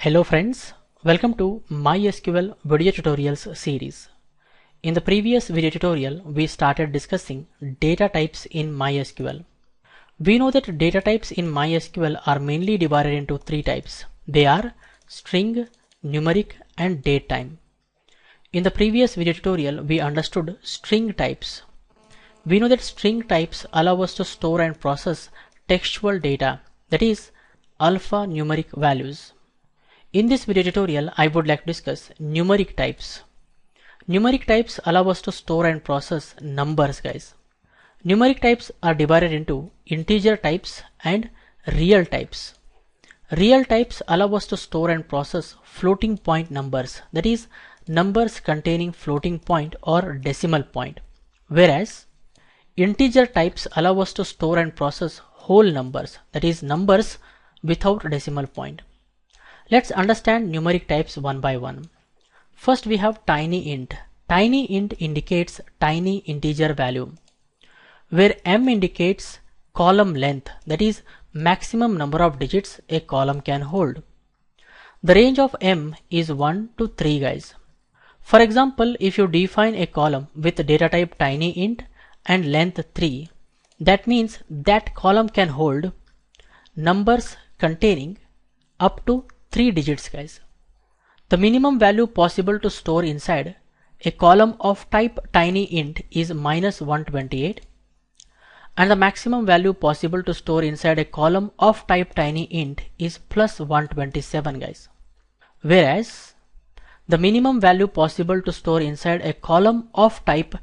Hello friends, welcome to MySQL video tutorials series. In the previous video tutorial, we started discussing data types in MySQL. We know that data types in MySQL are mainly divided into three types. They are string, numeric, and datetime. In the previous video tutorial, we understood string types. We know that string types allow us to store and process textual data, that is alphanumeric values. In this video tutorial, I would like to discuss numeric types. Numeric types allow us to store and process numbers, guys. Numeric types are divided into integer types and real types. Real types allow us to store and process floating point numbers, that is numbers containing floating point or decimal point. Whereas integer types allow us to store and process whole numbers, that is numbers without decimal point. Let's understand numeric types one by one. First we have TINYINT. TINYINT indicates tiny integer value, where M indicates column length, that is maximum number of digits a column can hold. The range of M is 1 to 3, guys. For example, if you define a column with data type TINYINT and length 3, that means that column can hold numbers containing up to 3 digits, guys. The minimum value possible to store inside a column of type TINYINT is -128, and the maximum value possible to store inside a column of type TINYINT is +127, guys. Whereas the minimum value possible to store inside a column of type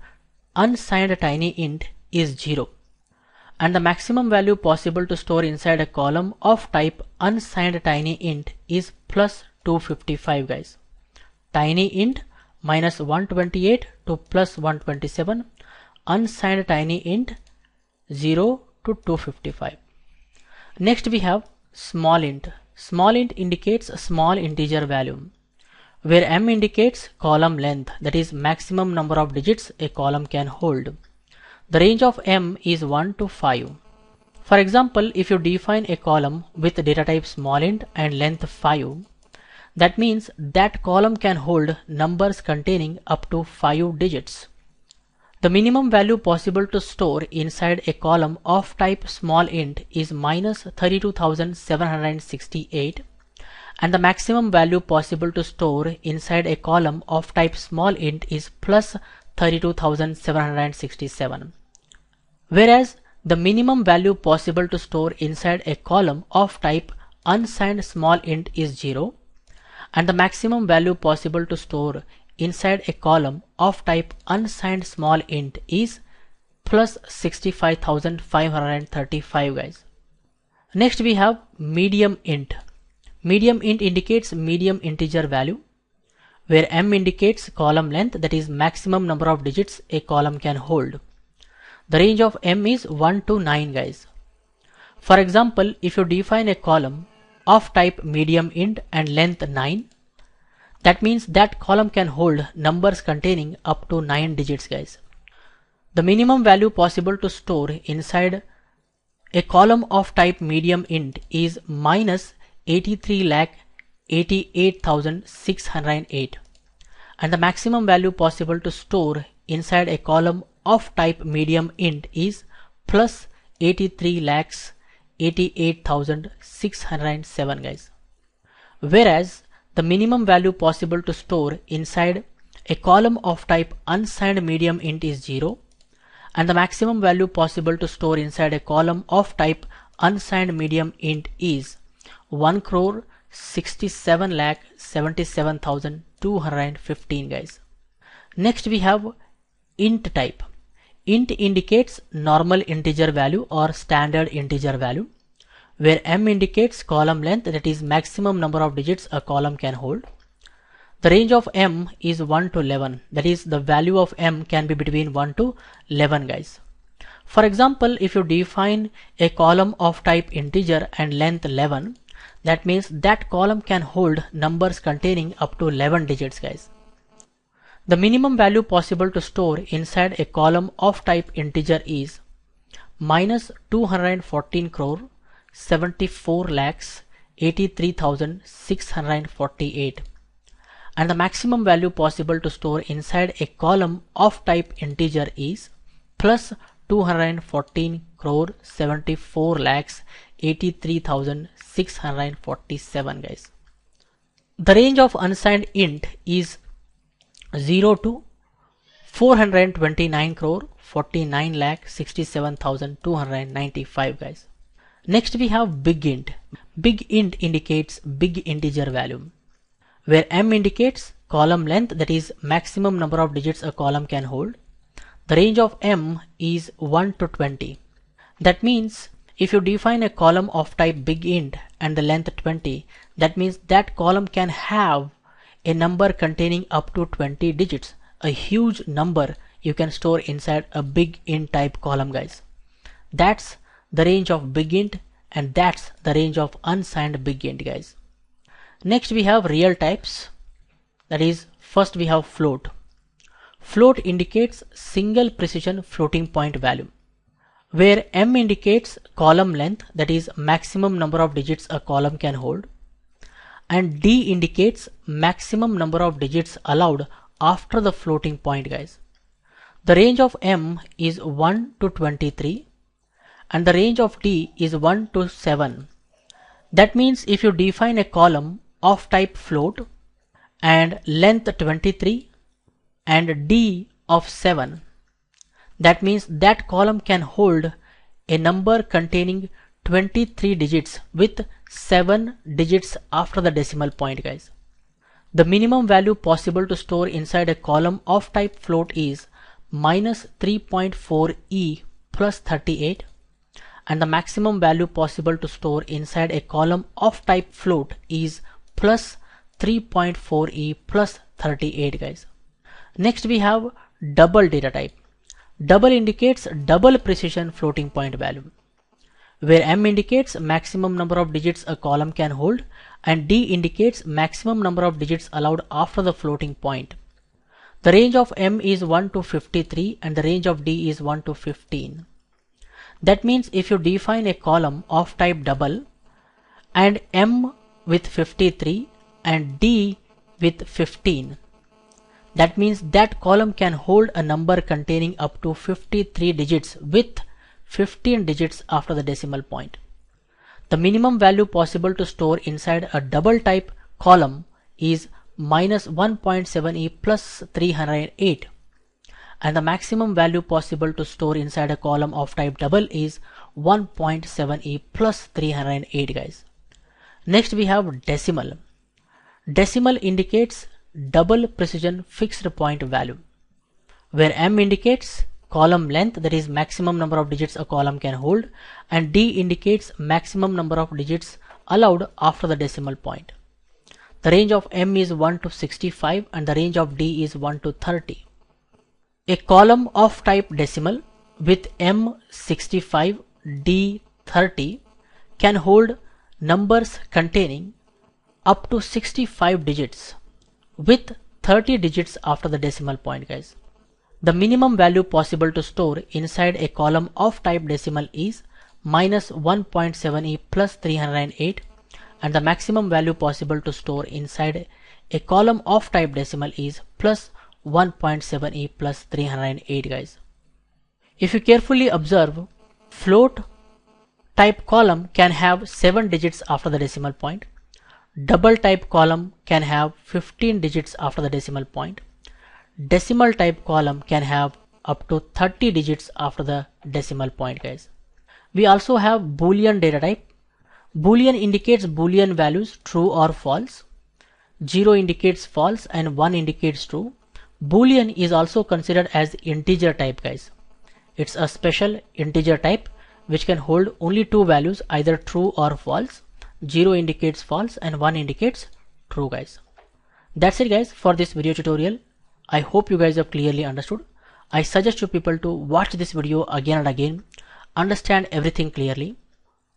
unsigned TINYINT is 0, and the maximum value possible to store inside a column of type unsigned TINYINT is +255, guys. TINYINT -128 to +127, unsigned TINYINT 0 to 255. Next we have SMALLINT. SMALLINT indicates a small integer value, where M indicates column length, that is maximum number of digits a column can hold. The range of M is 1 to 5. For example, if you define a column with data type SMALLINT and length 5, that means that column can hold numbers containing up to 5 digits. The minimum value possible to store inside a column of type SMALLINT is -32,768, and the maximum value possible to store inside a column of type SMALLINT is +32,767. Whereas the minimum value possible to store inside a column of type unsigned SMALLINT is 0, and the maximum value possible to store inside a column of type unsigned SMALLINT is +65,535, guys. Next we have MEDIUMINT. MEDIUMINT indicates medium integer value, where M indicates column length, that is maximum number of digits a column can hold. The range of M is 1 to 9, guys. For example, if you define a column of type MEDIUMINT and length 9, that means that column can hold numbers containing up to 9 digits, guys. The minimum value possible to store inside a column of type MEDIUMINT is -83,88,608, and the maximum value possible to store inside a column of type MEDIUMINT is +83,88,607, guys. Whereas the minimum value possible to store inside a column of type unsigned MEDIUMINT is 0, and the maximum value possible to store inside a column of type unsigned MEDIUMINT is 1,67,77,215, guys. Next we have int type. Int indicates normal integer value or standard integer value, where M indicates column length, that is maximum number of digits a column can hold. The range of M is 1 to 11, that is the value of M can be between 1 to 11, guys. For example, if you define a column of type integer and length 11, that means that column can hold numbers containing up to 11 digits, guys. The minimum value possible to store inside a column of type integer is -214 crore 74 lakhs 83,648, and the maximum value possible to store inside a column of type integer is plus 214 crore 74 lakhs 83,647 guys. The range of unsigned int is 0 to 429 crore 49 lakh 67,295 guys. Next we have BIGINT. BIGINT indicates big integer value, where M indicates column length, that is maximum number of digits a column can hold. The range of M is 1 to 20. That means if you define a column of type BIGINT and the length 20, that means that column can have a number containing up to 20 digits, a huge number you can store inside a BIGINT type column guys. That's the range of BIGINT, and that's the range of unsigned BIGINT guys. Next we have real types, that is first we have float. Float indicates single precision floating point value, where M indicates column length, that is maximum number of digits a column can hold, and D indicates maximum number of digits allowed after the floating point guys. The range of M is 1 to 23 and the range of D is 1 to 7. That means if you define a column of type float and length 23 and D of 7, that means that column can hold a number containing 23 digits with 7 digits after the decimal point guys. The minimum value possible to store inside a column of type float is minus 3.4e plus 38, and the maximum value possible to store inside a column of type float is plus 3.4e plus 38 guys. Next we have double data type. Double indicates double precision floating point value, where M indicates maximum number of digits a column can hold and D indicates maximum number of digits allowed after the floating point. The range of M is 1 to 53 and the range of D is 1 to 15. That means if you define a column of type double and M with 53 and D with 15, that means that column can hold a number containing up to 53 digits with 15 digits after the decimal point. The minimum value possible to store inside a double type column is minus 1.7e plus 308, and the maximum value possible to store inside a column of type double is 1.7e plus 308 guys. Next we have decimal. Decimal indicates double precision fixed point value, where M indicates column length, that is maximum number of digits a column can hold, and D indicates maximum number of digits allowed after the decimal point. The range of M is 1 to 65 and the range of D is 1 to 30. A column of type decimal with M 65, D 30 can hold numbers containing up to 65 digits with 30 digits after the decimal point guys. The minimum value possible to store inside a column of type decimal is minus 1.7e plus 308, and the maximum value possible to store inside a column of type decimal is plus 1.7e plus 308 guys. If you carefully observe, float type column can have 7 digits after the decimal point. Double type column can have 15 digits after the decimal point. Decimal type column can have up to 30 digits after the decimal point guys. We also have Boolean data type. Boolean indicates Boolean values true or false. 0 indicates false and 1 indicates true. Boolean is also considered as integer type guys. It's a special integer type which can hold only two values, either true or false. 0 indicates false and 1 indicates true guys. That's it guys for this video tutorial. I hope you guys have clearly understood. I suggest you people to watch this video again and again, understand everything clearly.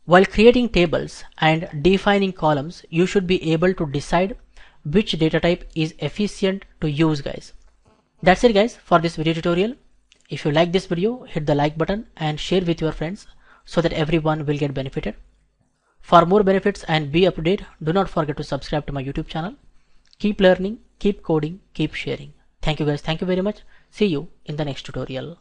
While creating tables and defining columns, you should be able to decide which data type is efficient to use guys. That's it guys for this video tutorial. If you like this video, hit the like button and share with your friends so that everyone will get benefited. For more benefits and be up to date, do not forget to subscribe to my YouTube channel. Keep learning, keep coding, keep sharing. Thank you guys. Thank you very much. See you in the next tutorial.